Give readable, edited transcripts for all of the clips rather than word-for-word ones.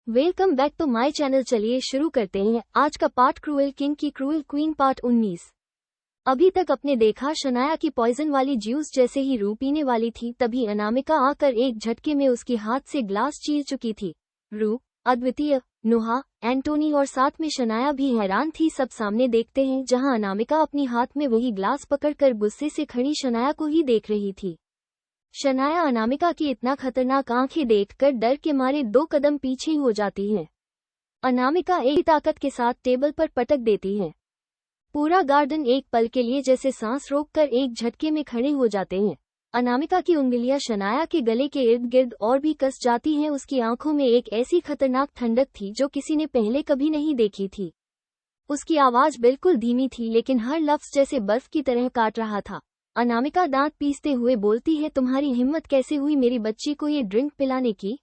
Welcome back to my channel. चलिए शुरू करते हैं आज का पार्ट क्रूएल किंग की क्रूएल क्वीन पार्ट 19। अभी तक आपने देखा शनाया की पॉइजन वाली जूस जैसे ही रू पीने वाली थी तभी अनामिका आकर एक झटके में उसके हाथ से ग्लास चीर चुकी थी। रू, अद्वितीय, नुहा, एंटोनी और साथ में शनाया भी हैरान थी। सब सामने देखते हैं जहां अनामिका अपनी हाथ में वही ग्लास पकड़कर गुस्से से खड़ी शनाया को ही देख रही थी। शनाया अनामिका की इतना खतरनाक आंखें देखकर डर के मारे 2 कदम पीछे हो जाती है। अनामिका एक ताकत के साथ टेबल पर पटक देती है। पूरा गार्डन एक पल के लिए जैसे सांस रोककर एक झटके में खड़े हो जाते हैं। अनामिका की उंगलियां शनाया के गले के इर्द गिर्द और भी कस जाती हैं। उसकी आंखों में एक ऐसी खतरनाक ठंडक थी जो किसी ने पहले कभी नहीं देखी थी। उसकी आवाज बिल्कुल धीमी थी लेकिन हर लफ्ज जैसे बर्फ की तरह काट रहा था। अनामिका दांत पीसते हुए बोलती है, तुम्हारी हिम्मत कैसे हुई मेरी बच्ची को ये ड्रिंक पिलाने की?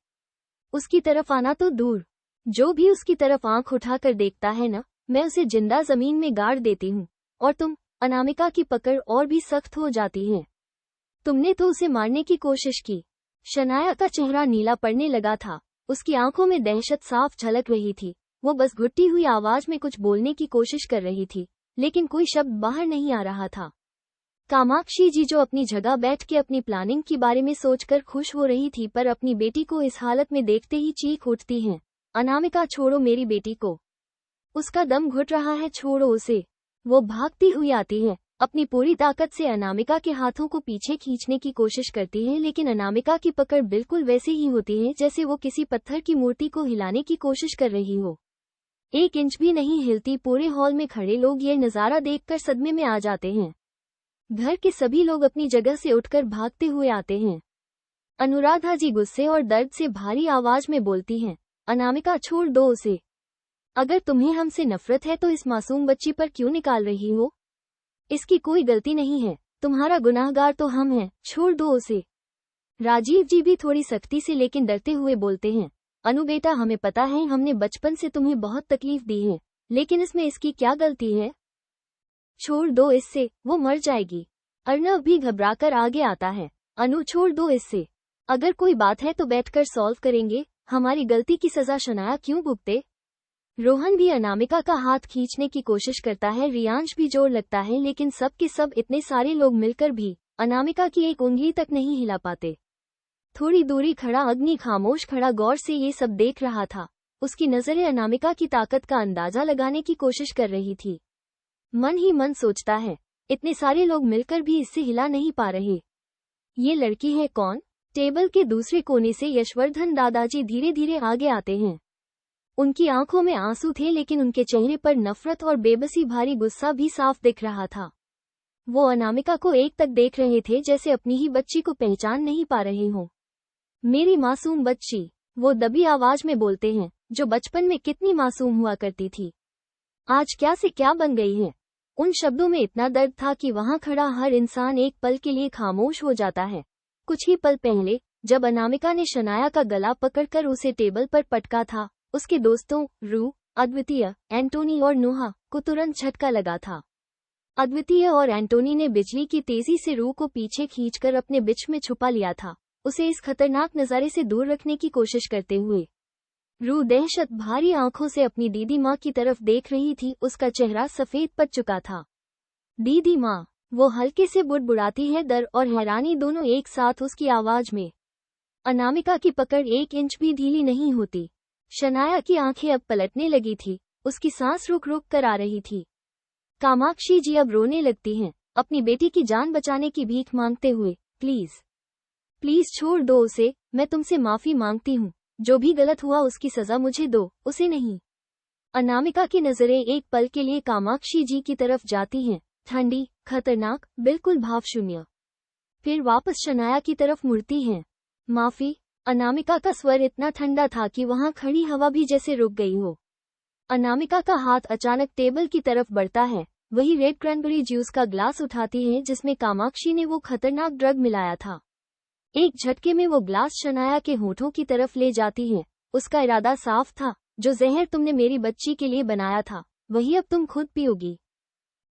उसकी तरफ आना तो दूर, जो भी उसकी तरफ आंख उठाकर देखता है ना, मैं उसे जिंदा जमीन में गाड़ देती हूँ। और तुम? अनामिका की पकड़ और भी सख्त हो जाती है। तुमने तो उसे मारने की कोशिश की। शनाया का चेहरा नीला पड़ने लगा था। उसकी आंखों में दहशत साफ झलक रही थी। वो बस घुटती हुई आवाज में कुछ बोलने की कोशिश कर रही थी लेकिन कोई शब्द बाहर नहीं आ रहा था। कामाक्षी जी जो अपनी जगह बैठ के अपनी प्लानिंग के बारे में सोचकर खुश हो रही थी पर अपनी बेटी को इस हालत में देखते ही चीख उठती हैं, अनामिका छोड़ो मेरी बेटी को, उसका दम घुट रहा है, छोड़ो उसे। वो भागती हुई आती है, अपनी पूरी ताकत से अनामिका के हाथों को पीछे खींचने की कोशिश करती है लेकिन अनामिका की पकड़ बिल्कुल वैसे ही होती है जैसे वो किसी पत्थर की मूर्ति को हिलाने की कोशिश कर रही हो। 1 इंच भी नहीं हिलती। पूरे हॉल में खड़े लोग ये नज़ारा देखकर सदमे में आ जाते हैं। घर के सभी लोग अपनी जगह से उठकर भागते हुए आते हैं। अनुराधा जी गुस्से और दर्द से भारी आवाज में बोलती हैं, अनामिका छोड़ दो उसे। अगर तुम्हें हमसे नफरत है तो इस मासूम बच्ची पर क्यों निकाल रही हो? इसकी कोई गलती नहीं है, तुम्हारा गुनाहगार तो हम हैं, छोड़ दो उसे। राजीव जी भी थोड़ी सख्ती से लेकिन डरते हुए बोलते हैं, अनु बेटा हमें पता है हमने बचपन से तुम्हें बहुत तकलीफ दी है लेकिन इसमें इसकी क्या गलती है? छोड़ दो इससे, वो मर जाएगी। अर्नव भी घबराकर आगे आता है, अनु छोड़ दो इससे, अगर कोई बात है तो बैठकर सॉल्व करेंगे, हमारी गलती की सजा शनाया क्यों भुगते? रोहन भी अनामिका का हाथ खींचने की कोशिश करता है, रियांश भी जोर लगता है लेकिन सब के सब इतने सारे लोग मिलकर भी अनामिका की एक उंगली तक नहीं हिला पाते। थोड़ी दूरी खड़ा अग्नि खामोश खड़ा गौर से ये सब देख रहा था। उसकी नजरें अनामिका की ताकत का अंदाजा लगाने की कोशिश कर रही थी। मन ही मन सोचता है, इतने सारे लोग मिलकर भी इससे हिला नहीं पा रहे। ये लड़की है कौन? टेबल के दूसरे कोने से यशवर्धन दादाजी धीरे धीरे आगे आते हैं। उनकी आंखों में आंसू थे लेकिन उनके चेहरे पर नफरत और बेबसी भारी गुस्सा भी साफ दिख रहा था। वो अनामिका को एक तक देख रहे थे जैसे अपनी ही बच्ची को पहचान नहीं पा रहे हों। मेरी मासूम बच्ची, वो दबी आवाज में बोलते हैं, जो बचपन में कितनी मासूम हुआ करती थी, आज क्या से क्या बन गई है। उन शब्दों में इतना दर्द था कि वहां खड़ा हर इंसान एक पल के लिए खामोश हो जाता है। कुछ ही पल पहले जब अनामिका ने शनाया का गला पकड़कर उसे टेबल पर पटका था, उसके दोस्तों रू, अद्वितीय, एंटोनी और नुहा को तुरंत झटका लगा था। अद्वितीय और एंटोनी ने बिजली की तेजी से रू को पीछे खींचकर अपने बिच में छुपा लिया था, उसे इस खतरनाक नज़ारे से दूर रखने की कोशिश करते हुए। रू दहशत भारी आंखों से अपनी दीदी माँ की तरफ देख रही थी, उसका चेहरा सफेद पड़ चुका था। दीदी माँ, वो हल्के से बुड़बुड़ाती है, डर और हैरानी दोनों एक साथ उसकी आवाज में। अनामिका की पकड़ 1 इंच भी ढीली नहीं होती। शनाया की आंखें अब पलटने लगी थी, उसकी सांस रुक रुक कर आ रही थी। कामाक्षी जी अब रोने लगती हैं, अपनी बेटी की जान बचाने की भीख मांगते हुए, प्लीज प्लीज छोड़ दो उसे, मैं तुमसे माफी मांगती हूँ, जो भी गलत हुआ उसकी सजा मुझे दो, उसे नहीं। अनामिका की नजरें एक पल के लिए कामाक्षी जी की तरफ जाती हैं, ठंडी, खतरनाक, बिल्कुल भावशून्य। फिर वापस शनाया की तरफ मुड़ती हैं। माफी? अनामिका का स्वर इतना ठंडा था कि वहां खड़ी हवा भी जैसे रुक गई हो। अनामिका का हाथ अचानक टेबल की तरफ बढ़ता है, वही रेड क्रैनबेरी जूस का ग्लास उठाती है जिसमें कामाक्षी ने वो खतरनाक ड्रग मिलाया था। एक झटके में वो ग्लास शनाया के होठों की तरफ ले जाती है। उसका इरादा साफ था, जो जहर तुमने मेरी बच्ची के लिए बनाया था वही अब तुम खुद पियोगी।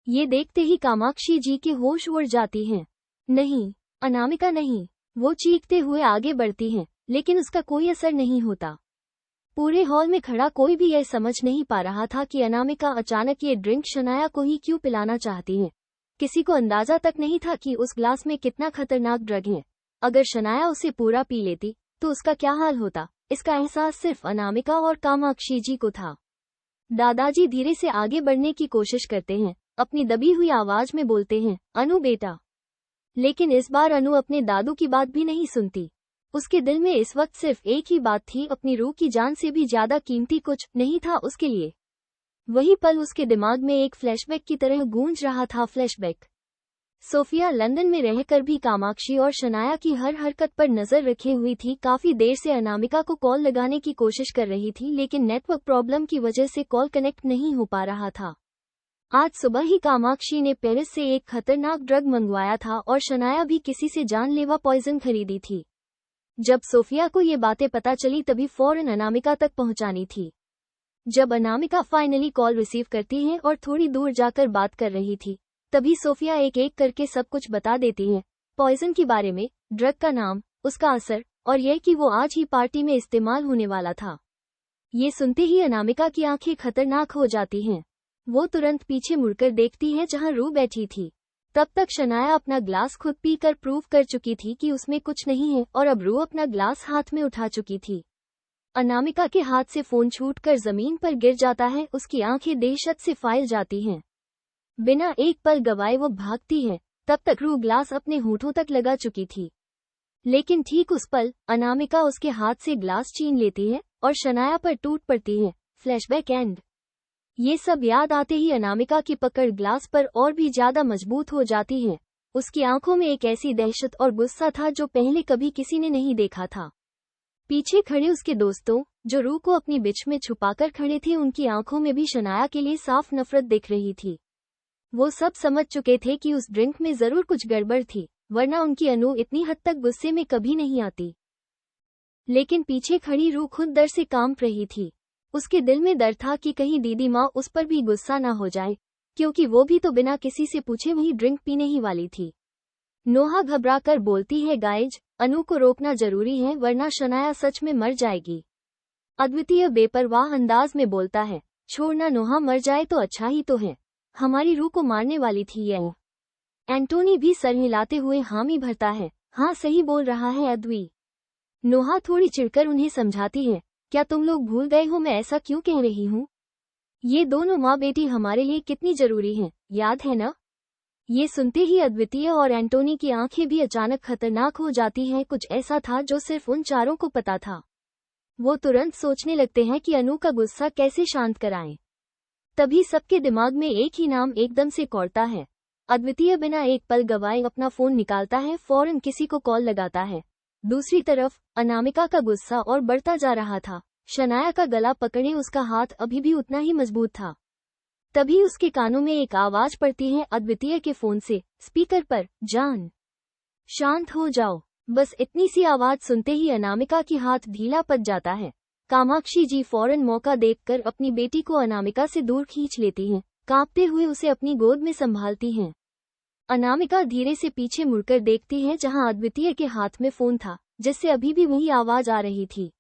ये देखते ही कामाक्षी जी के होश उड़ जाती हैं। नहीं, अनामिका नहीं। वो चीखते हुए आगे बढ़ती हैं लेकिन उसका कोई असर नहीं होता। पूरे हॉल में खड़ा कोई भी यह समझ नहीं पा रहा था कि अनामिका अचानक ये ड्रिंक शनाया को ही क्यों पिलाना चाहती है। किसी को अंदाजा तक नहीं था कि उस ग्लास में कितना खतरनाक ड्रग है। अगर शनाया उसे पूरा पी लेती तो उसका क्या हाल होता, इसका एहसास सिर्फ अनामिका और कामाक्षी जी को था। दादाजी धीरे से आगे बढ़ने की कोशिश करते हैं, अपनी दबी हुई आवाज में बोलते हैं, अनु बेटा। लेकिन इस बार अनु अपने दादू की बात भी नहीं सुनती। उसके दिल में इस वक्त सिर्फ एक ही बात थी, अपनी रूह की जान से भी ज्यादा कीमती कुछ नहीं था उसके लिए। वही पल उसके दिमाग में एक फ्लैशबैक की तरह गूंज रहा था। फ्लैशबैक। सोफिया लंदन में रहकर भी कामाक्षी और शनाया की हर हरकत पर नजर रखे हुई थी। काफी देर से अनामिका को कॉल लगाने की कोशिश कर रही थी, लेकिन नेटवर्क प्रॉब्लम की वजह से कॉल कनेक्ट नहीं हो पा रहा था। आज सुबह ही कामाक्षी ने पेरिस से एक खतरनाक ड्रग मंगवाया था और शनाया भी किसी से जानलेवा पॉइजन खरीदी थी। जब सोफिया को ये बातें पता चली तभी फौरन अनामिका तक पहुंचानी थी। जब अनामिका फाइनली कॉल रिसीव करती है और थोड़ी दूर जाकर बात कर रही थी, तभी सोफिया एक एक करके सब कुछ बता देती है, पॉइजन के बारे में, ड्रग का नाम, उसका असर और यह कि वो आज ही पार्टी में इस्तेमाल होने वाला था। ये सुनते ही अनामिका की आंखें खतरनाक हो जाती हैं। वो तुरंत पीछे मुड़कर देखती है जहां रू बैठी थी। तब तक शनाया अपना ग्लास खुद पीकर प्रूव कर चुकी थी कि उसमें कुछ नहीं है और अब रू अपना ग्लास हाथ में उठा चुकी थी। अनामिका के हाथ से फोन छूटकर जमीन पर गिर जाता है। उसकी आंखें दहशत से फैल जाती हैं। बिना एक पल गवाए वो भागती है। तब तक रू ग्लास अपने होठों तक लगा चुकी थी, लेकिन ठीक उस पल अनामिका उसके हाथ से ग्लास छीन लेती है और शनाया पर टूट पड़ती है। Flashback and. ये सब याद आते ही अनामिका की पकड़ ग्लास पर और भी ज्यादा मजबूत हो जाती है। उसकी आंखों में एक ऐसी दहशत और गुस्सा था जो पहले कभी किसी ने नहीं देखा था। पीछे खड़े उसके दोस्तों, जो रू को अपनी बिच में छुपाकर खड़े थे, उनकी आंखों में भी शनाया के लिए साफ नफरत दिख रही थी। वो सब समझ चुके थे कि उस ड्रिंक में जरूर कुछ गड़बड़ थी, वरना उनकी अनु इतनी हद तक गुस्से में कभी नहीं आती। लेकिन पीछे खड़ी रू खुद डर से कांप रही थी। उसके दिल में डर था कि कहीं दीदी माँ उस पर भी गुस्सा ना हो जाए, क्योंकि वो भी तो बिना किसी से पूछे वही ड्रिंक पीने ही वाली थी। नोहा घबराकर बोलती है, गाइज, अनु को रोकना जरूरी है वरना शनाया सच में मर जाएगी। अद्वितीय बेपरवाह अंदाज में बोलता है, छोड़ना, नोहा मर जाए तो अच्छा ही तो है, हमारी रूह को मारने वाली थी ये। एंटोनी भी सर हिलाते हुए हामी भरता है, हाँ सही बोल रहा है अद्वी। नोहा थोड़ी चिढ़कर उन्हें समझाती है, क्या तुम लोग भूल गए हो मैं ऐसा क्यों कह रही हूँ? ये दोनों माँ बेटी हमारे लिए कितनी जरूरी हैं, याद है ना? ये सुनते ही अद्वितीय और एंटोनी की आंखें भी अचानक खतरनाक हो जाती हैं। कुछ ऐसा था जो सिर्फ उन चारों को पता था। वो तुरंत सोचने लगते हैं कि अनु का गुस्सा कैसे शांत कराएं। तभी सबके दिमाग में एक ही नाम एकदम से कौड़ता है। अद्वितीय बिना एक पल गवाए अपना फोन निकालता है, फौरन किसी को कॉल लगाता है। दूसरी तरफ अनामिका का गुस्सा और बढ़ता जा रहा था। शनाया का गला पकड़े उसका हाथ अभी भी उतना ही मजबूत था। तभी उसके कानों में एक आवाज पड़ती है अद्वितीय के फोन से, स्पीकर पर, जान, शांत हो जाओ। बस इतनी सी आवाज सुनते ही अनामिका की हाथ ढीला पड़ जाता है। कामाक्षी जी फौरन मौका देखकर अपनी बेटी को अनामिका से दूर खींच लेती हैं, कांपते हुए उसे अपनी गोद में संभालती हैं। अनामिका धीरे से पीछे मुड़कर देखती है जहां अद्वितीय के हाथ में फोन था, जिससे अभी भी वही आवाज आ रही थी,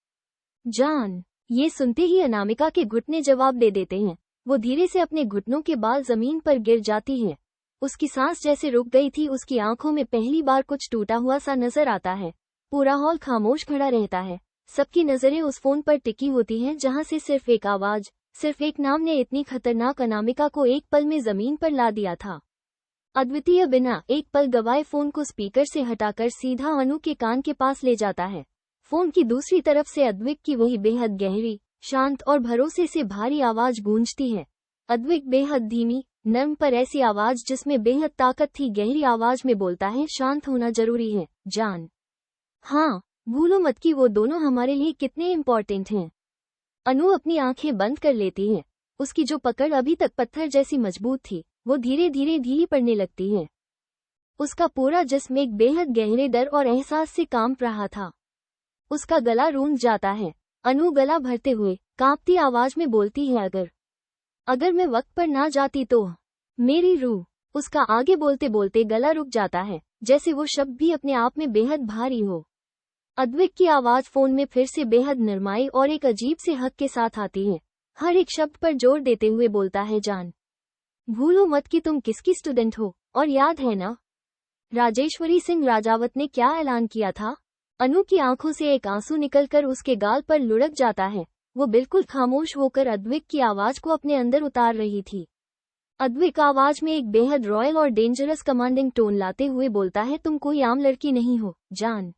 जान। ये सुनते ही अनामिका के घुटने जवाब दे देते हैं। वो धीरे से अपने घुटनों के बाल जमीन पर गिर जाती है। उसकी सांस जैसे रुक गई थी। उसकी आंखों में पहली बार कुछ टूटा हुआ सा नजर आता है। पूरा हॉल खामोश खड़ा रहता है। सबकी नजरें उस फोन पर टिकी होती हैं जहां से सिर्फ एक आवाज, सिर्फ एक नाम ने इतनी खतरनाक अनामिका को एक पल में जमीन पर ला दिया था। अद्वितीय बिना एक पल गवाए फोन को स्पीकर से हटाकर सीधा अनु के कान के पास ले जाता है। फोन की दूसरी तरफ से अद्विक की वही बेहद गहरी, शांत और भरोसे से भारी आवाज गूंजती है। अद्विक बेहद धीमी, नर्म पर ऐसी आवाज जिसमें बेहद ताकत थी, गहरी आवाज में बोलता है, शांत होना जरूरी है, जान। हाँ, भूलो मत कि वो दोनों हमारे लिए कितने इम्पोर्टेंट हैं। अनु अपनी आंखें बंद कर लेती है। उसकी जो पकड़ अभी तक पत्थर जैसी मजबूत थी, वो धीरे धीरे ढीली पड़ने लगती है। उसका पूरा जिस्म एक बेहद गहरे डर और एहसास से कांप रहा था। उसका गला रूंध जाता है। अनु गला भरते हुए कांपती आवाज में बोलती है, अगर मैं वक्त पर ना जाती तो मेरी रूह। उसका आगे बोलते बोलते गला रुक जाता है, जैसे वो शब्द भी अपने आप में बेहद भारी हो। अद्विक की आवाज फोन में फिर से बेहद नरमाई और एक अजीब से हक के साथ आती है। हर एक शब्द पर जोर देते हुए बोलता है, जान, भूलो मत कि तुम किसकी स्टूडेंट हो, और याद है ना राजेश्वरी सिंह राजावत ने क्या ऐलान किया था। अनु की आंखों से एक आंसू निकलकर उसके गाल पर लुढ़क जाता है। वो बिल्कुल खामोश होकर अद्विक की आवाज को अपने अंदर उतार रही थी। अद्विक आवाज में एक बेहद रॉयल और डेंजरस कमांडिंग टोन लाते हुए बोलता है, तुम कोई आम लड़की नहीं हो, जान।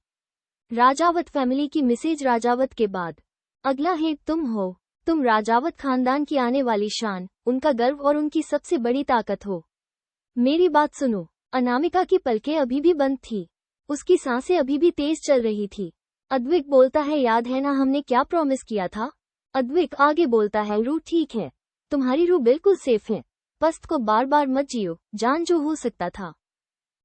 राजावत फैमिली की मिसेज राजावत के बाद अगला है तुम हो। तुम राजावत खानदान की आने वाली शान, उनका गर्व और उनकी सबसे बड़ी ताकत हो। मेरी बात सुनो। अनामिका की पलकें अभी भी बंद थी। उसकी सांसें अभी भी तेज चल रही थी। अद्विक बोलता है, याद है ना हमने क्या प्रॉमिस किया था। अद्विक आगे बोलता है, रू ठीक है, तुम्हारी रू बिल्कुल सेफ है। पस्त को बार बार मत जियो, जान, जो हो सकता था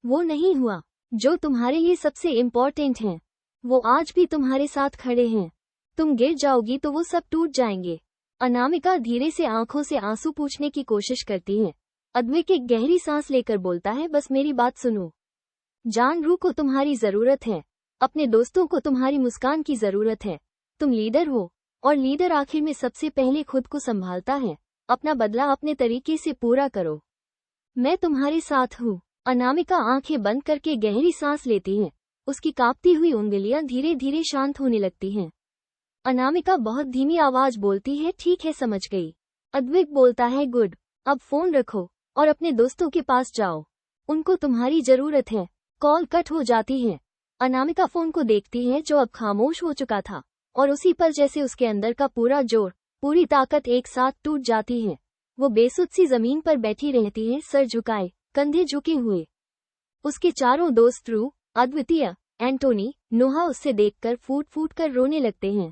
वो नहीं हुआ। जो तुम्हारे लिए सबसे इम्पोर्टेंट हैं वो आज भी तुम्हारे साथ खड़े हैं। तुम गिर जाओगी तो वो सब टूट जाएंगे। अनामिका धीरे से आंखों से आंसू पूछने की कोशिश करती है। अद्विक एक गहरी सांस लेकर बोलता है, बस मेरी बात सुनो। जान, रू को तुम्हारी जरूरत है। अपने दोस्तों को तुम्हारी मुस्कान की जरूरत है। तुम लीडर हो, और लीडर आखिर में सबसे पहले खुद को संभालता है। अपना बदला अपने तरीके से पूरा करो। मैं तुम्हारे साथ हूँ। अनामिका आंखें बंद करके गहरी सांस लेती है। उसकी कांपती हुई उंगलियां धीरे धीरे शांत होने लगती हैं। अनामिका बहुत धीमी आवाज बोलती है, ठीक है, समझ गई। अद्विक बोलता है, गुड। अब फोन रखो और अपने दोस्तों के पास जाओ, उनको तुम्हारी जरूरत है। कॉल कट हो जाती है। अनामिका फोन को देखती है जो अब खामोश हो चुका था, और उसी पर जैसे उसके अंदर का पूरा जोर, पूरी ताकत एक साथ टूट जाती है। वो बेसुध सी जमीन पर बैठी रहती है, सर झुकाए, कंधे झुके हुए। उसके चारों दोस्त रू, अद्वितीय, एंटोनी, नोहा उससे देखकर फूट फूट कर रोने लगते हैं।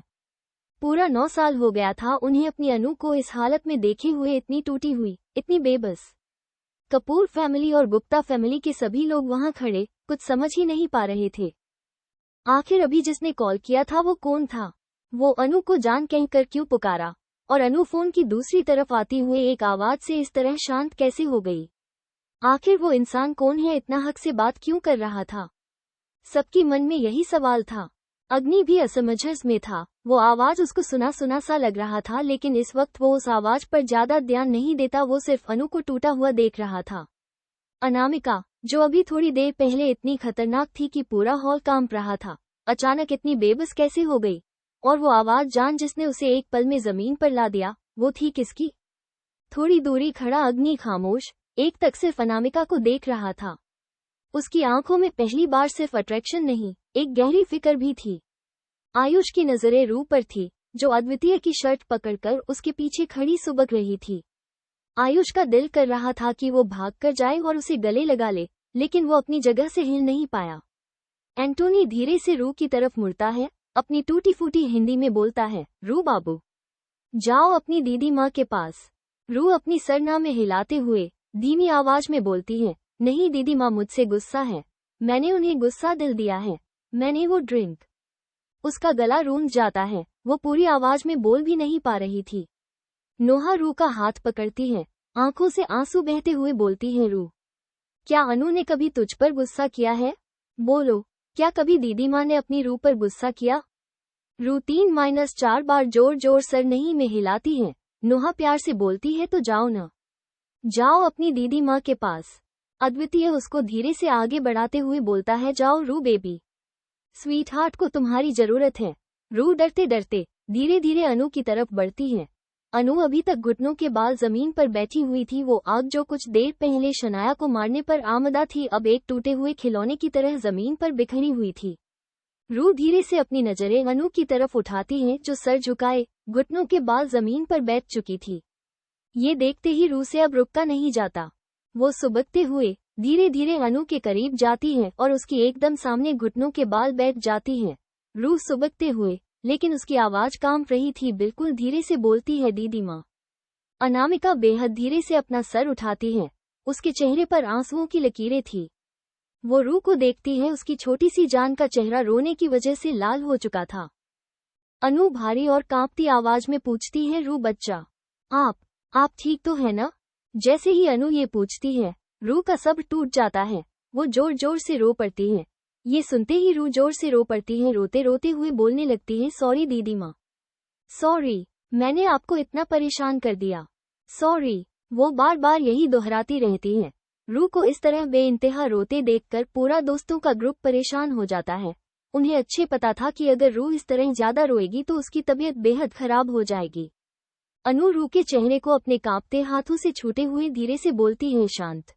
पूरा 9 साल हो गया था उन्हें अपनी अनु को इस हालत में देखे हुए, इतनी टूटी हुई, इतनी बेबस। कपूर फैमिली और गुप्ता फैमिली के सभी लोग वहां खड़े कुछ समझ ही नहीं पा रहे थे। आखिर अभी जिसने कॉल किया था वो कौन था। वो अनु को जान कहकर क्यों पुकारा, और अनु फोन की दूसरी तरफ आती हुई एक आवाज से इस तरह शांत कैसे हो गई। आखिर वो इंसान कौन है, इतना हक से बात क्यों कर रहा था। सबकी मन में यही सवाल था। अग्नि भी असमंजस में था। वो आवाज उसको सुना सुना सा लग रहा था, लेकिन इस वक्त वो उस आवाज पर ज्यादा ध्यान नहीं देता। वो सिर्फ अनु को टूटा हुआ देख रहा था। अनामिका, जो अभी थोड़ी देर पहले इतनी खतरनाक थी कि पूरा हॉल कांप रहा था, अचानक इतनी बेबस कैसे हो गई। और वो आवाज, जान, जिसने उसे एक पल में जमीन पर ला दिया, वो थी किसकी। थोड़ी दूरी खड़ा अग्नि खामोश, एक तक सिर्फ अनामिका को देख रहा था। उसकी आंखों में पहली बार सिर्फ अट्रैक्शन नहीं, एक गहरी फिक्र भी थी। आयुष की नजरें रू पर थी, जो अद्वितीय की शर्ट पकड़कर उसके पीछे खड़ी सुबक रही थी। आयुष का दिल कर रहा था कि वो भागकर जाए और उसे गले लगा ले, लेकिन वो अपनी जगह से हिल नहीं पाया। एंटोनी धीरे से रू की तरफ मुड़ता है, अपनी टूटी फूटी हिंदी में बोलता है, रू बाबू, जाओ अपनी दीदी माँ के पास। रू अपनी सरनामे हिलाते हुए धीमी आवाज में बोलती है, नहीं दीदी माँ, मुझसे गुस्सा है। मैंने उन्हें गुस्सा दिल दिया है। मैंने वो ड्रिंक। उसका गला रूंध जाता है। वो पूरी आवाज में बोल भी नहीं पा रही थी। नोहा रू का हाथ पकड़ती है, आंखों से आंसू बहते हुए बोलती है, रू, क्या अनु ने कभी तुझ पर गुस्सा किया है। बोलो, क्या कभी दीदी माँ ने अपनी रू पर गुस्सा किया। रू 3-4 बार जोर जोर सर नहीं में हिलाती है। नोहा प्यार से बोलती है, तो जाओ ना, जाओ अपनी दीदी माँ के पास। अद्वितीय उसको धीरे से आगे बढ़ाते हुए बोलता है, जाओ रू बेबी, स्वीट हार्ट को तुम्हारी जरूरत है। रू डरते डरते धीरे धीरे अनु की तरफ बढ़ती है। अनु अभी तक घुटनों के बाल जमीन पर बैठी हुई थी। वो आग जो कुछ देर पहले शनाया को मारने पर आमदा थी, अब एक टूटे हुए खिलौने की तरह जमीन पर बिखरी हुई थी। रू धीरे से अपनी नजरें अनु की तरफ उठाती है, जो सर झुकाए, घुटनों के बाल जमीन पर बैठ चुकी थी। ये देखते ही रू से अब रुका नहीं जाता। वो सुबकते हुए धीरे धीरे अनु के करीब जाती है और उसकी एकदम सामने घुटनों के बाल बैठ जाती है। रू सुबकते हुए, लेकिन उसकी आवाज कांप रही थी, बिल्कुल धीरे से बोलती है, दीदी माँ। अनामिका बेहद धीरे से अपना सर उठाती है। उसके चेहरे पर आंसुओं की लकीरें थी। वो रू को देखती है। उसकी छोटी सी जान का चेहरा रोने की वजह से लाल हो चुका था। अनु भारी और कांपती आवाज में पूछती है, रू बच्चा, आप ठीक तो है ना। जैसे ही अनु ये पूछती है, रू का सब टूट जाता है। वो जोर जोर से रो पड़ती है। ये सुनते ही रू जोर से रो पड़ती है। रोते रोते हुए बोलने लगती है, सॉरी दीदी माँ, सॉरी, मैंने आपको इतना परेशान कर दिया, सॉरी। वो बार बार यही दोहराती रहती है। रू को इस तरह बेइंतहा रोते देखकर पूरा दोस्तों का ग्रुप परेशान हो जाता है। उन्हें अच्छे पता था कि अगर रू इस तरह ज्यादा रोएगी तो उसकी तबीयत बेहद खराब हो जाएगी। अनु रू के चेहरे को अपने कांपते हाथों से छूते हुए धीरे से बोलती है, शांत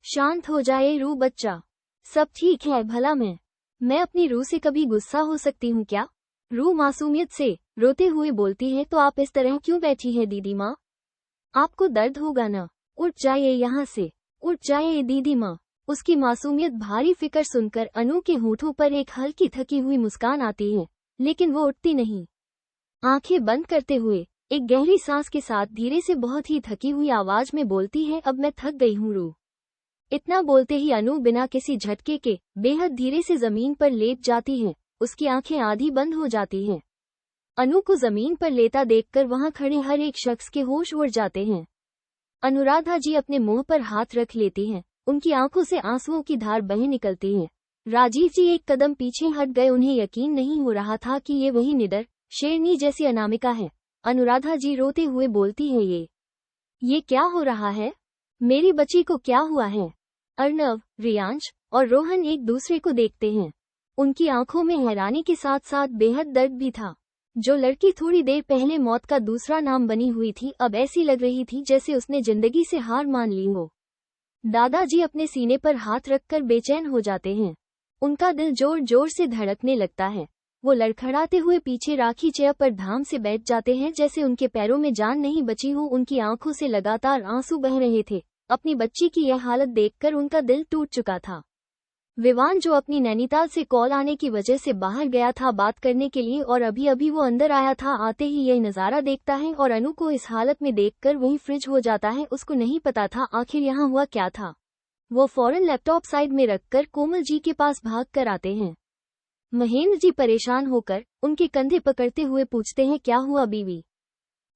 शांत हो जाए रू बच्चा, सब ठीक है भला। मैं अपनी रू से कभी गुस्सा हो सकती हूँ क्या? रू मासूमियत से रोते हुए बोलती है, तो आप इस तरह क्यों बैठी है दीदी माँ? आपको दर्द होगा ना? उठ जाइए यहाँ से, उठ जाइए दीदी माँ। उसकी मासूमियत भारी फिक्र सुनकर अनु के होठों पर एक हल्की थकी हुई मुस्कान आती है, लेकिन वो उठती नहीं। आंखें बंद करते हुए एक गहरी सांस के साथ धीरे से बहुत ही थकी हुई आवाज में बोलती है, अब मैं थक गई हूँ रू। इतना बोलते ही अनु बिना किसी झटके के बेहद धीरे से जमीन पर लेट जाती है। उसकी आंखें आधी बंद हो जाती हैं। अनु को जमीन पर लेटा देखकर वहां खड़े हर एक शख्स के होश उड़ जाते हैं। अनुराधा जी अपने मुंह पर हाथ रख लेती हैं। उनकी आंखों से आंसुओं की धार बह निकलती है। राजीव जी एक कदम पीछे हट गए। उन्हें यकीन नहीं हो रहा था कि ये वही निडर शेरनी जैसी अनामिका है। अनुराधा जी रोते हुए बोलती है, ये क्या हो रहा है? मेरी बच्ची को क्या हुआ है? अर्नव, रियांश और रोहन एक दूसरे को देखते हैं। उनकी आंखों में हैरानी के साथ साथ बेहद दर्द भी था। जो लड़की थोड़ी देर पहले मौत का दूसरा नाम बनी हुई थी, अब ऐसी लग रही थी जैसे उसने जिंदगी से हार मान ली हो। दादाजी अपने सीने पर हाथ रखकर बेचैन हो जाते हैं। उनका दिल जोर जोर से धड़कने लगता है। वो लड़खड़ाते हुए पीछे राखी चेयर पर धाम से बैठ जाते हैं, जैसे उनके पैरों में जान नहीं बची हो। उनकी आंखों से लगातार आंसू बह रहे थे। अपनी बच्ची की यह हालत देखकर उनका दिल टूट चुका था। विवान, जो अपनी नैनीताल से कॉल आने की वजह से बाहर गया था बात करने के लिए, और अभी अभी वो अंदर आया था, आते ही यह नज़ारा देखता है और अनु को इस हालत में देखकर वही फ्रिज हो जाता है। उसको नहीं पता था आखिर यहाँ हुआ क्या था। वो फौरन लैपटॉप साइड में रखकर कोमल जी के पास भाग कर आते हैं। महेंद्र जी परेशान होकर उनके कंधे पकड़ते हुए पूछते हैं, क्या हुआ बीवी?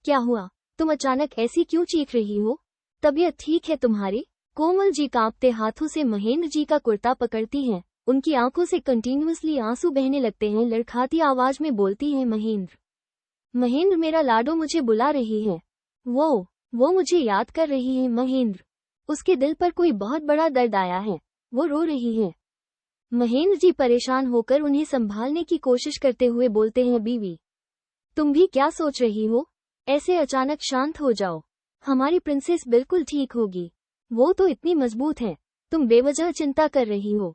क्या हुआ? तुम अचानक ऐसी क्यों चीख रही हो? तबीयत ठीक है तुम्हारी? कोमल जी कांपते हाथों से महेंद्र जी का कुर्ता पकड़ती हैं। उनकी आंखों से कंटिन्यूअसली आंसू बहने लगते हैं। लड़खाती आवाज में बोलती है, महेंद्र मेरा लाडो मुझे बुला रही है। वो मुझे याद कर रही है महेंद्र। उसके दिल पर कोई बहुत बड़ा दर्द आया है, वो रो रही है। महेंद्र जी परेशान होकर उन्हें संभालने की कोशिश करते हुए बोलते हैं, बीवी तुम भी क्या सोच रही हो? ऐसे अचानक शांत हो जाओ। हमारी प्रिंसेस बिल्कुल ठीक होगी। वो तो इतनी मजबूत है, तुम बेवजह चिंता कर रही हो।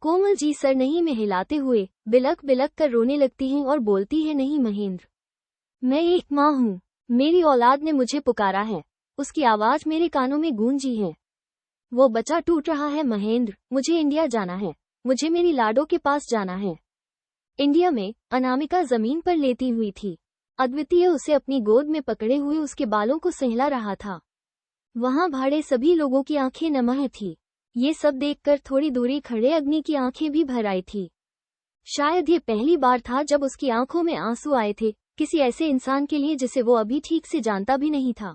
कोमल जी सर नहीं में हिलाते हुए बिलक बिलक कर रोने लगती हैं और बोलती है, नहीं महेंद्र, मैं एक माँ हूँ। मेरी औलाद ने मुझे पुकारा है। उसकी आवाज मेरे कानों में गूंजी है। वो बच्चा टूट रहा है महेंद्र। मुझे इंडिया जाना है। मुझे मेरी लाडो के पास जाना है। इंडिया में अनामिका जमीन पर लेटी हुई थी। अद्वितीय उसे अपनी गोद में पकड़े हुए उसके बालों को सहला रहा था। वहां भाड़े सभी लोगों की आंखें नम थी। ये सब देखकर थोड़ी दूरी खड़े अग्नि की आंखें भी भर आई थी। शायद ये पहली बार था जब उसकी आंखों में आंसू आए थे, किसी ऐसे इंसान के लिए जिसे वो अभी ठीक से जानता भी नहीं था।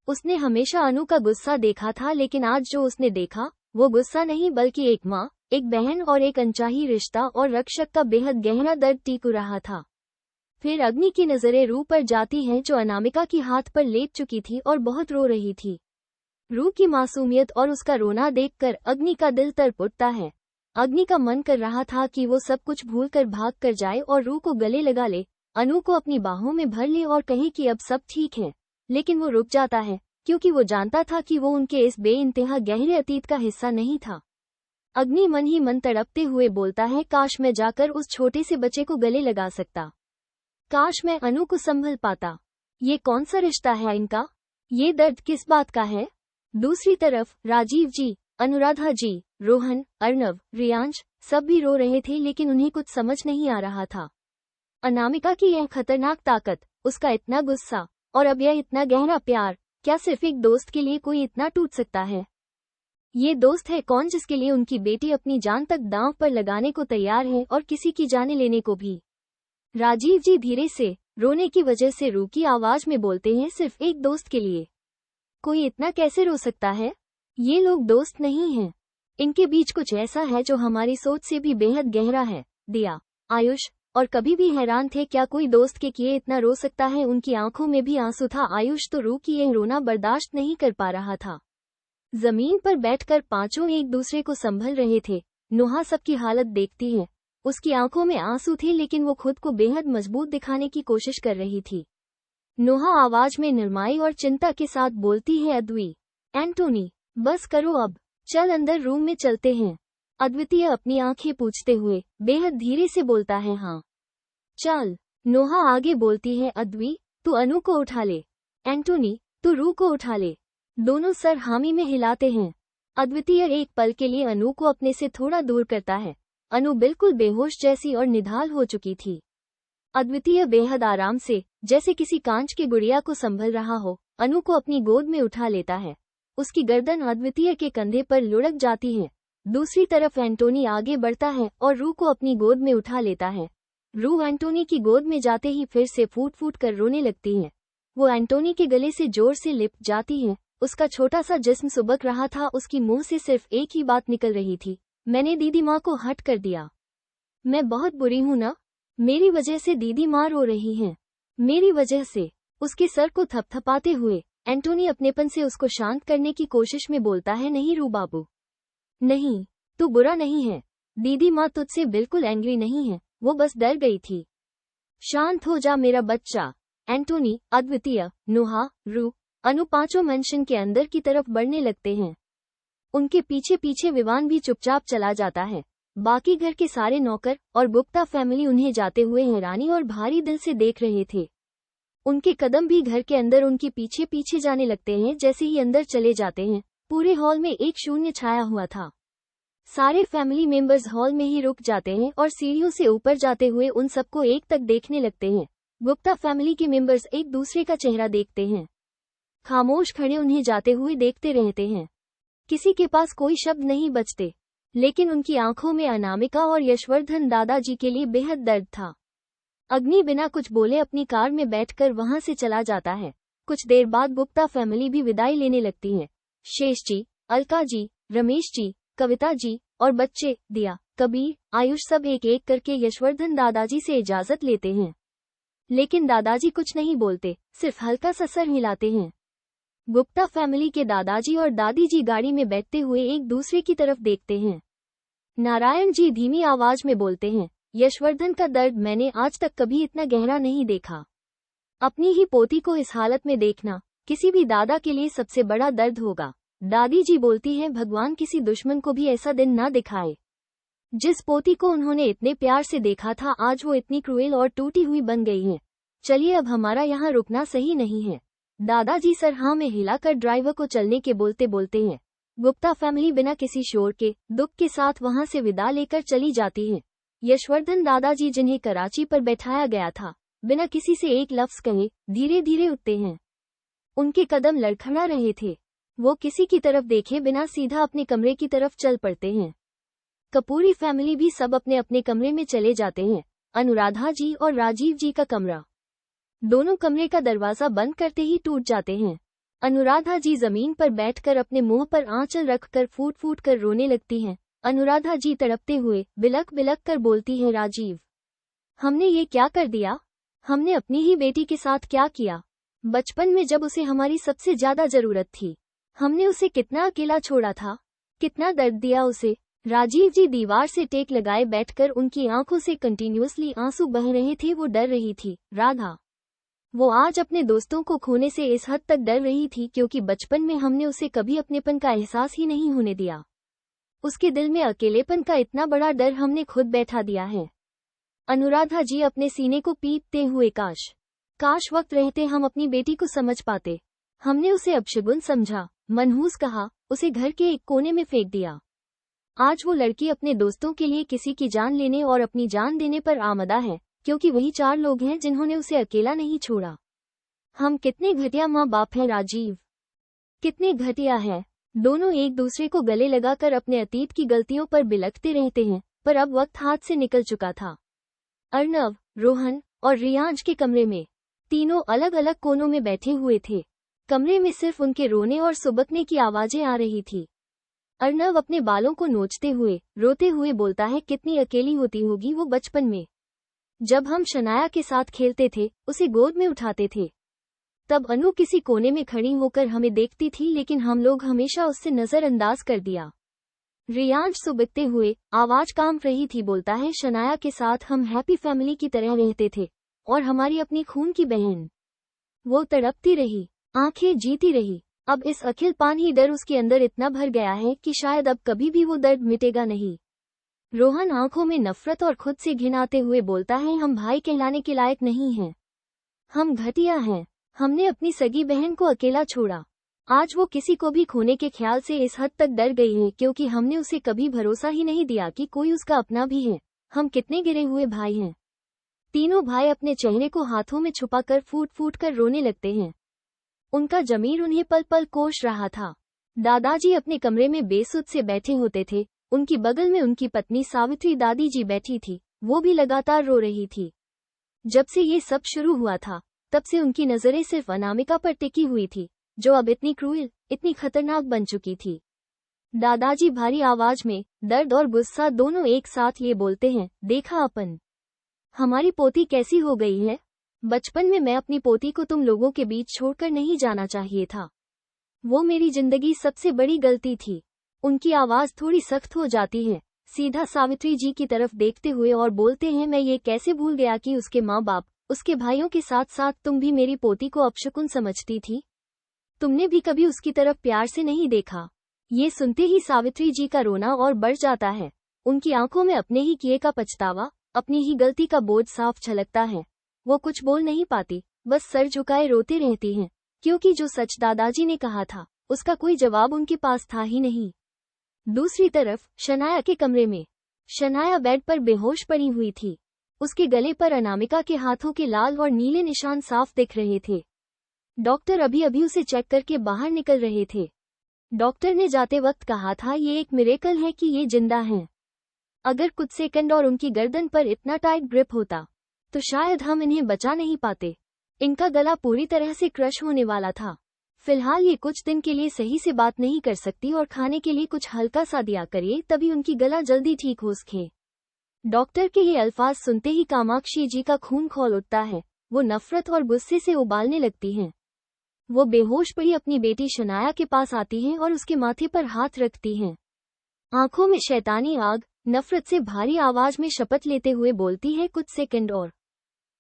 उसने हमेशा अनु का गुस्सा देखा था, लेकिन आज जो उसने देखा वो गुस्सा नहीं बल्कि एक माँ, एक बहन और एक अनचाही रिश्ता और रक्षक का बेहद गहरा दर्द टीकू रहा था। फिर अग्नि की नजरें रू पर जाती हैं, जो अनामिका की हाथ पर लेट चुकी थी और बहुत रो रही थी। रू की मासूमियत और उसका रोना देखकर अग्नि का दिल तड़प उठता है। अग्नि का मन कर रहा था कि वो सब कुछ भूलकर भाग कर जाए और रू को गले लगा ले, अनु को अपनी बाहों में भर ले और कहे कि अब सब ठीक है। लेकिन वो रुक जाता है, क्योंकि वो जानता था कि वो उनके इस बेइंतहा गहरे अतीत का हिस्सा नहीं था। अग्नि मन ही मन तड़पते हुए बोलता है, काश मैं जाकर उस छोटे से बच्चे को गले लगा सकता। काश मैं अनु को संभल पाता। ये कौन सा रिश्ता है इनका? ये दर्द किस बात का है? दूसरी तरफ राजीव जी, अनुराधा जी, रोहन, अर्नव, रियांश सब भी रो रहे थे, लेकिन उन्हें कुछ समझ नहीं आ रहा था। अनामिका की यह खतरनाक ताकत, उसका इतना गुस्सा और अब यह इतना गहरा प्यार, क्या सिर्फ एक दोस्त के लिए कोई इतना टूट सकता है? ये दोस्त है कौन जिसके लिए उनकी बेटी अपनी जान तक दांव पर लगाने को तैयार है और किसी की जाने लेने को भी? राजीव जी धीरे से रोने की वजह से रू की आवाज में बोलते हैं, सिर्फ एक दोस्त के लिए कोई इतना कैसे रो सकता है? ये लोग दोस्त नहीं हैं। इनके बीच कुछ ऐसा है जो हमारी सोच से भी बेहद गहरा है। दिया, आयुष और कभी भी हैरान थे क्या कोई दोस्त के किए इतना रो सकता है। उनकी आंखों में भी आंसू था। आयुष तो रू की यह रोना बर्दाश्त नहीं कर पा रहा था। जमीन पर बैठकर पांचों एक दूसरे को संभल रहे थे। नुहा सबकी हालत देखती है। उसकी आंखों में आंसू थे लेकिन वो खुद को बेहद मजबूत दिखाने की कोशिश कर रही थी। नुहा आवाज में निर्माई और चिंता के साथ बोलती है, अद्वी, एंटोनी, बस करो अब, चल अंदर रूम में चलते हैं। अद्वितीय अपनी आंखें पूछते हुए बेहद धीरे से बोलता है, हाँ चल। नुहा आगे बोलती है, अद्वी, तू अनु को उठा ले। एंटोनी, तू रू को उठा ले। दोनों सर हामी में हिलाते हैं। अद्वितीय एक पल के लिए अनु को अपने से थोड़ा दूर करता है। अनु बिल्कुल बेहोश जैसी और निढाल हो चुकी थी। अद्वितीय बेहद आराम से, जैसे किसी कांच की गुड़िया को संभल रहा हो, अनु को अपनी गोद में उठा लेता है। उसकी गर्दन अद्वितीय के कंधे पर लुढ़क जाती है। दूसरी तरफ एंटोनी आगे बढ़ता है और रू को अपनी गोद में उठा लेता है। रू एंटोनी की गोद में जाते ही फिर से फूट फूट कर रोने लगती है। वो एंटोनी के गले से जोर से लिपट जाती है। उसका छोटा सा जिस्म सुबक रहा था। उसकी मुंह से सिर्फ एक ही बात निकल रही थी, मैंने दीदी माँ को हट कर दिया। मैं बहुत बुरी हूँ ना, मेरी वजह से दीदी माँ रो रही हैं, मेरी वजह से। उसके सर को थपथपाते हुए एंटोनी अपनेपन से उसको शांत करने की कोशिश में बोलता है, नहीं रू बाबू, नहीं, तू बुरा नहीं है। दीदी माँ तुझसे बिल्कुल एंग्री नहीं है, वो बस डर गई थी। शांत हो जा मेरा बच्चा। एंटोनी, अद्वितीय, नुहा, रू, अनु पांचों मेंशन के अंदर की तरफ बढ़ने लगते हैं। उनके पीछे पीछे विवान भी चुपचाप चला जाता है। बाकी घर के सारे नौकर और गुप्ता फैमिली उन्हें जाते हुए हैरानी और भारी दिल से देख रहे थे। उनके कदम भी घर के अंदर उनके पीछे पीछे जाने लगते हैं। जैसे ही अंदर चले जाते हैं, पूरे हॉल में एक शून्य छाया हुआ था। सारे फैमिली मेंबर्स हॉल में ही रुक जाते हैं और सीढ़ियों से ऊपर जाते हुए उन सबको एक तक देखने लगते हैं। गुप्ता फैमिली के मेंबर्स एक दूसरे का चेहरा देखते हैं, खामोश खड़े उन्हें जाते हुए देखते रहते हैं। किसी के पास कोई शब्द नहीं बचते, लेकिन उनकी आंखों में अनामिका और यशवर्धन दादाजी के लिए बेहद दर्द था। अग्नि बिना कुछ बोले अपनी कार में बैठकर वहां से चला जाता है। कुछ देर बाद गुप्ता फैमिली भी विदाई लेने लगती है। शेष जी, अलका जी, रमेश जी, कविता जी और बच्चे, दिया, कबीर, आयुष सब एक एक करके यशवर्धन दादाजी से इजाजत लेते हैं। लेकिन दादाजी कुछ नहीं बोलते, सिर्फ हल्का सा सर हिलाते हैं। गुप्ता फैमिली के दादाजी और दादी जी गाड़ी में बैठते हुए एक दूसरे की तरफ देखते हैं। नारायण जी धीमी आवाज में बोलते हैं, यशवर्धन का दर्द मैंने आज तक कभी इतना गहरा नहीं देखा। अपनी ही पोती को इस हालत में देखना किसी भी दादा के लिए सबसे बड़ा दर्द होगा। दादी जी बोलती हैं, भगवान किसी दुश्मन को भी ऐसा दिन ना दिखाए। जिस पोती को उन्होंने इतने प्यार से देखा था, आज वो इतनी क्रूएल और टूटी हुई बन गई है। चलिए अब हमारा यहाँ रुकना सही नहीं है। दादाजी सर हाँ में हिलाकर ड्राइवर को चलने के बोलते बोलते हैं। गुप्ता फैमिली बिना किसी शोर के, दुख के साथ वहां से विदा लेकर चली जाती है। यशवर्धन दादाजी, जिन्हें कराची पर बैठाया गया था, बिना किसी से एक लफ्ज कहे धीरे धीरे उठते हैं। उनके कदम लड़खड़ा रहे थे। वो किसी की तरफ देखे बिना सीधा अपने कमरे की तरफ चल पड़ते हैं। कपूरी फैमिली भी सब अपने अपने कमरे में चले जाते हैं। अनुराधा जी और राजीव जी का कमरा, दोनों कमरे का दरवाजा बंद करते ही टूट जाते हैं। अनुराधा जी जमीन पर बैठकर अपने मुंह पर आंचल रखकर फूट फूट कर रोने लगती हैं। अनुराधा जी तड़पते हुए बिलक बिलक कर बोलती है, राजीव, हमने ये क्या कर दिया? हमने अपनी ही बेटी के साथ क्या किया? बचपन में जब उसे हमारी सबसे ज्यादा जरूरत थी, हमने उसे कितना अकेला छोड़ा था, कितना दर्द दिया उसे। राजीव जी दीवार से टेक लगाए बैठकर, उनकी आंखों से कंटिन्यूअसली आंसू बह रहे थे। वो डर रही थी, राधा। वो आज अपने दोस्तों को खोने से इस हद तक डर रही थी क्योंकि बचपन में हमने उसे कभी अपनेपन का एहसास ही नहीं होने दिया। उसके दिल में अकेलेपन का इतना बड़ा डर हमने खुद बैठा दिया है। अनुराधा जी अपने सीने को पीटते हुए, काश वक्त रहते हम अपनी बेटी को समझ पाते। हमने उसे अपशगुन समझा, मनहूस कहा, उसे घर के एक कोने में फेंक दिया। आज वो लड़की अपने दोस्तों के लिए किसी की जान लेने और अपनी जान देने पर आमदा है, क्योंकि वही 4 लोग हैं जिन्होंने उसे अकेला नहीं छोड़ा। हम कितने घटिया माँ बाप हैं राजीव, कितने घटिया है। दोनों एक दूसरे को गले लगाकर अपने अतीत की गलतियों पर बिलखते रहते हैं, पर अब वक्त हाथ से निकल चुका था। अर्नव, रोहन और रियांज के कमरे में तीनों अलग अलग कोनों में बैठे हुए थे। कमरे में सिर्फ उनके रोने और सुबकने की आवाजें आ रही थी। अर्नव अपने बालों को नोचते हुए रोते हुए बोलता है, कितनी अकेली होती होगी वो बचपन में। जब हम शनाया के साथ खेलते थे, उसे गोद में उठाते थे, तब अनु किसी कोने में खड़ी होकर हमें देखती थी, लेकिन हम लोग हमेशा उससे नजरअंदाज कर दिया। रियांश सुबकते हुए आवाज काम रही थी बोलता है, शनाया के साथ हम हैप्पी फैमिली की तरह रहते थे और हमारी अपनी खून की बहन। वो तड़पती रही, आंखें जीती रही। अब इस अखिल पानी डर उसके अंदर इतना भर गया है कि शायद अब कभी भी वो दर्द मिटेगा नहीं। रोहन आंखों में नफरत और खुद से घिन आते हुए बोलता है, हम भाई कहलाने के लायक नहीं हैं। हम घटिया हैं। हमने अपनी सगी बहन को अकेला छोड़ा। आज वो किसी को भी खोने के ख्याल से इस हद तक डर गई है क्योंकि हमने उसे कभी भरोसा ही नहीं दिया कि कोई उसका अपना भी है। हम कितने गिरे हुए भाई हैं। तीनों भाई अपने चेहरे को हाथों में छुपाकर फूट फूट कर रोने लगते हैं। उनका जमीर उन्हें पल पल कोस रहा था। दादाजी अपने कमरे में बेसुध से बैठे होते थे। उनकी बगल में उनकी पत्नी सावित्री दादी जी बैठी थी। वो भी लगातार रो रही थी। जब से ये सब शुरू हुआ था, तब से उनकी नजरें सिर्फ अनामिका पर टिकी हुई थी, जो अब इतनी क्रूएल, इतनी खतरनाक बन चुकी थी। दादाजी भारी आवाज में दर्द और गुस्सा दोनों एक साथ ये बोलते हैं, देखा अपन, हमारी पोती कैसी हो गई है। बचपन में मैं अपनी पोती को तुम लोगों के बीच छोड़कर नहीं जाना चाहिए था। वो मेरी जिंदगी सबसे बड़ी गलती थी। उनकी आवाज थोड़ी सख्त हो जाती है, सीधा सावित्री जी की तरफ देखते हुए और बोलते हैं, मैं ये कैसे भूल गया कि उसके माँ बाप, उसके भाइयों के साथ साथ तुम भी मेरी पोती को अपशकुन समझती थी। तुमने भी कभी उसकी तरफ प्यार से नहीं देखा। ये सुनते ही सावित्री जी का रोना और बढ़ जाता है। उनकी आंखों में अपने ही किए का पछतावा, अपनी ही गलती का बोझ साफ छलकता है। वो कुछ बोल नहीं पाती, बस सर झुकाए रोती रहती हैं, क्योंकि जो सच दादाजी ने कहा था, उसका कोई जवाब उनके पास था ही नहीं। दूसरी तरफ शनाया के कमरे में शनाया बेड पर बेहोश पड़ी हुई थी। उसके गले पर अनामिका के हाथों के लाल और नीले निशान साफ दिख रहे थे। डॉक्टर अभी अभी उसे चेक करके बाहर निकल रहे थे। डॉक्टर ने जाते वक्त कहा था, ये एक मिरेकल है कि ये जिंदा हैं। अगर कुछ सेकंड और उनकी गर्दन पर इतना टाइट ग्रिप होता, तो शायद हम इन्हें बचा नहीं पाते। इनका गला पूरी तरह से क्रश होने वाला था। फिलहाल ये कुछ दिन के लिए सही से बात नहीं कर सकती और खाने के लिए कुछ हल्का सा दिया करिए, तभी उनकी गला जल्दी ठीक हो सके। डॉक्टर के ये अल्फाज सुनते ही कामाक्षी जी का खून खौल उठता है। वो नफरत और गुस्से से उबालने लगती हैं। वो बेहोश पड़ी अपनी बेटी शनाया के पास आती हैं और उसके माथे पर हाथ रखती हैं। आंखों में शैतानी आग, नफरत से भारी आवाज में शपथ लेते हुए बोलती है, कुछ सेकंड और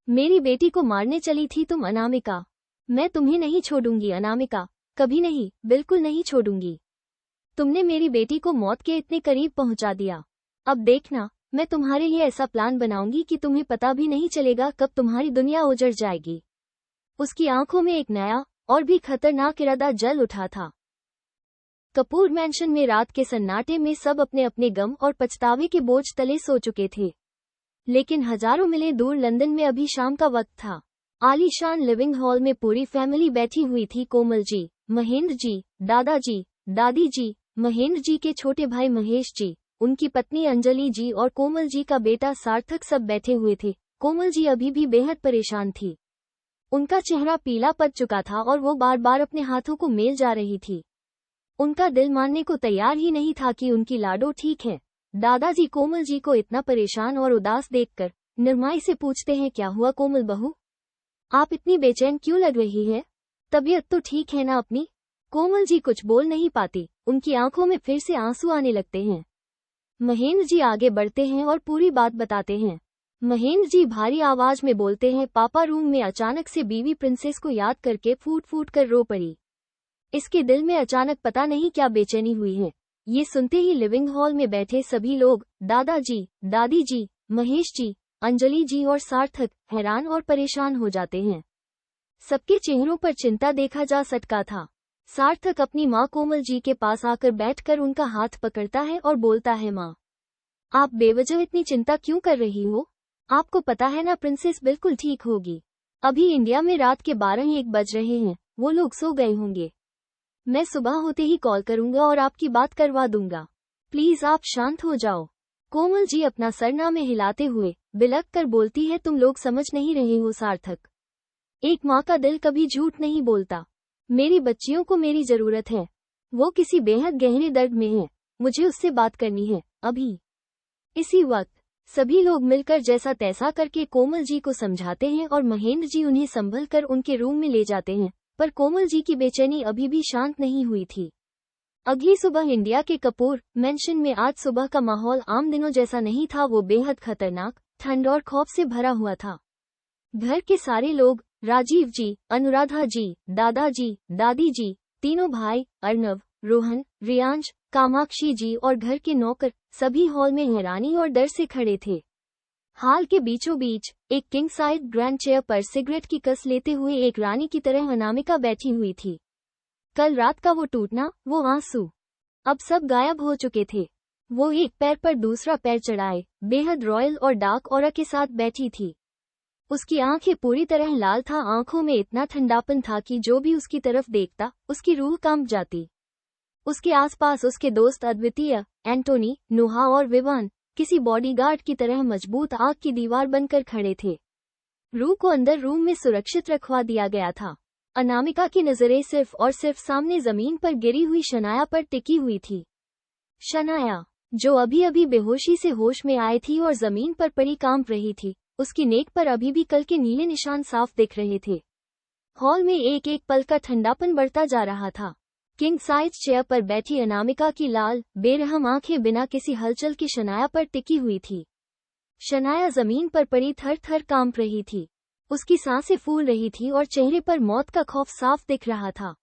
मेरी बेटी को मारने चली थी तुम अनामिका। मैं तुम्हें नहीं छोड़ूंगी अनामिका, कभी नहीं, बिल्कुल नहीं छोड़ूंगी। तुमने मेरी बेटी को मौत के इतने करीब पहुंचा दिया। अब देखना, मैं तुम्हारे लिए ऐसा प्लान बनाऊंगी कि तुम्हें पता भी नहीं चलेगा कब तुम्हारी दुनिया उजड़ जाएगी। उसकी आंखों में एक नया और भी खतरनाक इरादा जल उठा था। कपूर मैंशन में रात के सन्नाटे में सब अपने अपने गम और पछतावे के बोझ तले सो चुके थे। लेकिन हजारों मील दूर लंदन में अभी शाम का वक्त था। आलीशान लिविंग हॉल में पूरी फैमिली बैठी हुई थी। कोमल जी, महेंद्र जी, दादाजी, दादी जी, महेंद्र जी के छोटे भाई महेश जी, उनकी पत्नी अंजलि जी और कोमल जी का बेटा सार्थक सब बैठे हुए थे। कोमल जी अभी भी बेहद परेशान थी। उनका चेहरा पीला पड़ चुका था और वो बार बार अपने हाथों को मेल जा रही थी। उनका दिल मानने को तैयार ही नहीं था कि उनकी लाडो ठीक है। दादाजी कोमल जी को इतना परेशान और उदास देखकर निर्माई से पूछते हैं, क्या हुआ कोमल बहू, आप इतनी बेचैन क्यों लग रही है? तबीयत तो ठीक है ना अपनी? कोमल जी कुछ बोल नहीं पाती, उनकी आंखों में फिर से आंसू आने लगते हैं। महेंद्र जी आगे बढ़ते हैं और पूरी बात बताते हैं। महेंद्र जी भारी आवाज में बोलते हैं, पापा रूम में अचानक से बीवी प्रिंसेस को याद करके फूट फूट कर रो पड़ी। इसके दिल में अचानक पता नहीं क्या बेचैनी हुई है। ये सुनते ही लिविंग हॉल में बैठे सभी लोग, दादाजी, दादी जी, महेश जी, अंजलि जी और सार्थक, हैरान और परेशान हो जाते हैं। सबके चेहरों पर चिंता देखा जा सकता था। सार्थक अपनी माँ कोमल जी के पास आकर बैठकर उनका हाथ पकड़ता है और बोलता है, माँ, आप बेवजह इतनी चिंता क्यों कर रही हो? आपको पता है ना प्रिंसेस बिल्कुल ठीक होगी। अभी इंडिया में रात के 12-1 बज रहे हैं, वो लोग सो गए होंगे। मैं सुबह होते ही कॉल करूंगा और आपकी बात करवा दूंगा। प्लीज आप शांत हो जाओ। कोमल जी अपना सरना में हिलाते हुए बिलक कर बोलती है, तुम लोग समझ नहीं रहे हो सार्थक। एक माँ का दिल कभी झूठ नहीं बोलता। मेरी बच्चियों को मेरी जरूरत है। वो किसी बेहद गहरे दर्द में है। मुझे उससे बात करनी है, अभी। इसी वक्त सभी लोग मिलकर जैसा तैसा करके कोमल जी को समझाते हैं और महेंद्र जी उन्हें संभल कर उनके रूम में ले जाते हैं, पर कोमल जी की बेचैनी अभी भी शांत नहीं हुई थी। अगली सुबह इंडिया के कपूर मेंशन में आज सुबह का माहौल आम दिनों जैसा नहीं था। वो बेहद खतरनाक, ठंड और खौफ से भरा हुआ था। घर के सारे लोग, राजीव जी, अनुराधा जी, दादाजी, दादी जी, तीनों भाई, अर्नव, रोहन, रियांश, कामाक्षी जी और घर के नौकर, सभी हॉल में हैरानी और डर से खड़े थे। हाल के बीचों बीच एक किंग साइज ग्रैंड चेयर पर सिगरेट की कस लेते हुए एक रानी की तरह अनामिका बैठी हुई थी। कल रात का वो टूटना, वो आंसू, अब सब गायब हो चुके थे। वो एक पैर पर दूसरा पैर चढ़ाए बेहद रॉयल और डार्क ऑरा के साथ बैठी थी। उसकी आंखें पूरी तरह लाल था, आंखों में इतना ठंडापन था कि जो भी उसकी तरफ देखता उसकी रूह कांप जाती। उसके आसपास उसके दोस्त अद्वितीय, एंटोनी, नुहा और विवान किसी बॉडीगार्ड की तरह मजबूत आग की दीवार बनकर खड़े थे। रूह को अंदर रूम में सुरक्षित रखवा दिया गया था। अनामिका की नजरें सिर्फ और सिर्फ सामने जमीन पर गिरी हुई शनाया पर टिकी हुई थी। शनाया, जो अभी अभी बेहोशी से होश में आई थी और जमीन पर पड़ी कांप रही थी, उसकी नेक पर अभी भी कल के नीले निशान साफ दिख रहे थे। हॉल में एक एक पल का ठंडापन बढ़ता जा रहा था। किंग साइज चेयर पर बैठी अनामिका की लाल, बेरहम आंखें बिना किसी हलचल के शनाया पर टिकी हुई थी। शनाया जमीन पर पड़ी थर थर कांप रही थी। उसकी सांसें फूल रही थी और चेहरे पर मौत का खौफ साफ दिख रहा था।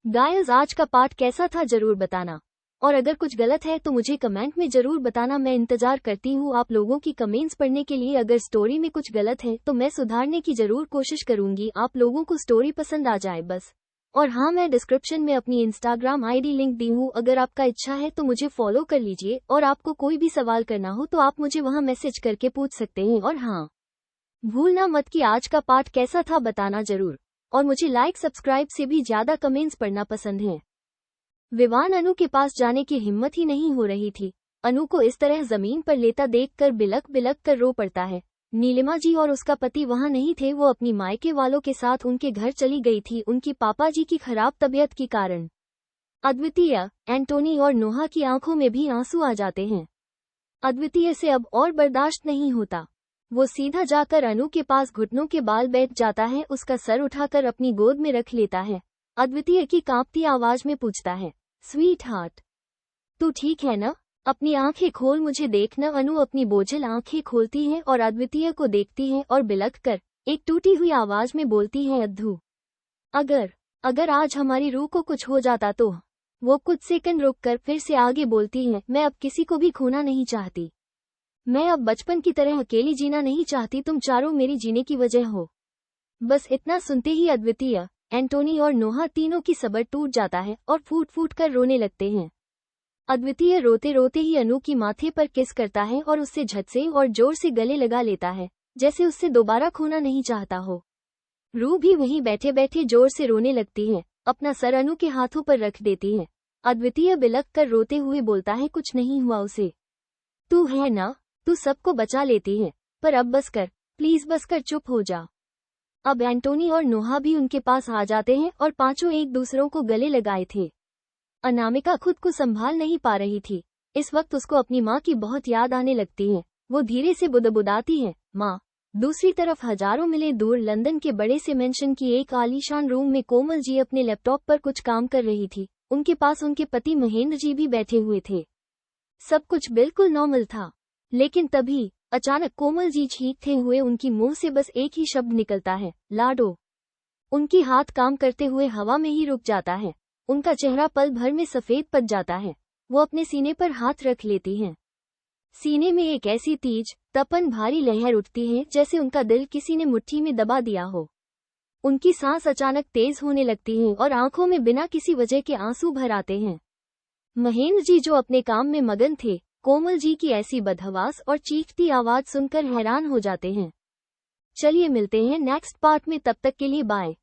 गाइस, आज का पार्ट कैसा था जरूर बताना, और अगर कुछ गलत है तो मुझे कमेंट में जरूर बताना। मैं इंतजार करती हूँ आप लोगों की कमेंट्स पढ़ने के लिए। अगर स्टोरी में कुछ गलत है तो मैं सुधारने की जरूर कोशिश करूंगी। आप लोगों को स्टोरी पसंद आ जाए बस। और हाँ, मैं डिस्क्रिप्शन में अपनी इंस्टाग्राम आईडी लिंक दी हूँ, अगर आपका इच्छा है तो मुझे फॉलो कर लीजिए। और आपको कोई भी सवाल करना हो तो आप मुझे वहाँ मैसेज करके पूछ सकते हैं। और हाँ, भूलना मत कि आज का पार्ट कैसा था बताना जरूर। और मुझे लाइक सब्सक्राइब से भी ज्यादा कमेंट्स पढ़ना पसंद है। विवान अनु के पास जाने की हिम्मत ही नहीं हो रही थी। अनु को इस तरह जमीन पर लेटा देखकर बिलक बिलक कर रो पड़ता है। नीलिमा जी और उसका पति वहां नहीं थे, वो अपनी मायके वालों के साथ उनके घर चली गई थी उनकी पापा जी की खराब तबीयत के कारण। अद्वितीय, एंटोनी और नोहा की आंखों में भी आंसू आ जाते हैं। अद्वितीय से अब और बर्दाश्त नहीं होता। वो सीधा जाकर अनु के पास घुटनों के बाल बैठ जाता है, उसका सर उठाकर अपनी गोद में रख लेता है। अद्वितीय की कांपती आवाज में पूछता है, स्वीट हार्ट, तू ठीक है ना? अपनी आंखें खोल, मुझे देखना। अनु अपनी बोझिल आंखें खोलती है और अद्वितीय को देखती है और बिलख कर एक टूटी हुई आवाज में बोलती है, अद्दू, अगर आज हमारी रूह को कुछ हो जाता तो। वो कुछ सेकंड रुक कर फिर से आगे बोलती है, मैं अब किसी को भी खोना नहीं चाहती। मैं अब बचपन की तरह अकेली जीना नहीं चाहती, तुम चारों मेरी जीने की वजह हो। बस इतना सुनते ही अद्वितीय, एंटोनी और नोहा तीनों की सब्र टूट जाता है और फूट फूट कर रोने लगते हैं। अद्वितीय रोते रोते ही अनु की माथे पर किस करता है और उससे झट से और जोर से गले लगा लेता है, जैसे उससे दोबारा खोना नहीं चाहता हो। रूह भी वहीं बैठे बैठे जोर से रोने लगती है, अपना सर अनु के हाथों पर रख देती है। अद्वितीय बिलख कर रोते हुए बोलता है, कुछ नहीं हुआ उसे, तू है ना, तू सबको बचा लेती है, पर अब बस कर, प्लीज बस कर, चुप हो जा। अब एंटोनी और नोहा भी उनके पास आ जाते हैं और पांचों एक दूसरों को गले लगाए थे। अनामिका खुद को संभाल नहीं पा रही थी। इस वक्त उसको अपनी माँ की बहुत याद आने लगती है। वो धीरे से बुदबुदाती है, माँ। दूसरी तरफ हजारों मील दूर लंदन के बड़े से मेंशन की एक आलीशान रूम में कोमल जी अपने लैपटॉप पर कुछ काम कर रही थी। उनके पास उनके पति महेंद्र जी भी बैठे हुए थे। सब कुछ बिल्कुल नॉर्मल था, लेकिन तभी अचानक कोमल जी छींकते हुए उनकी मुंह से बस एक ही शब्द निकलता है, लाडो। उनकी हाथ काम करते हुए हवा में ही रुक जाता है। उनका चेहरा पल भर में सफेद पड़ जाता है। वो अपने सीने पर हाथ रख लेती हैं। सीने में एक ऐसी तेज, तपन भारी लहर उठती है जैसे उनका दिल किसी ने मुट्ठी में दबा दिया हो। उनकी सांस अचानक तेज होने लगती है और आंखों में बिना किसी वजह के आंसू भर आते हैं। महेंद्र जी जो अपने काम में मगन थे, कोमल जी की ऐसी बदहवास और चीखती आवाज सुनकर हैरान हो जाते हैं। चलिए मिलते हैं नेक्स्ट पार्ट में, तब तक के लिए बाय।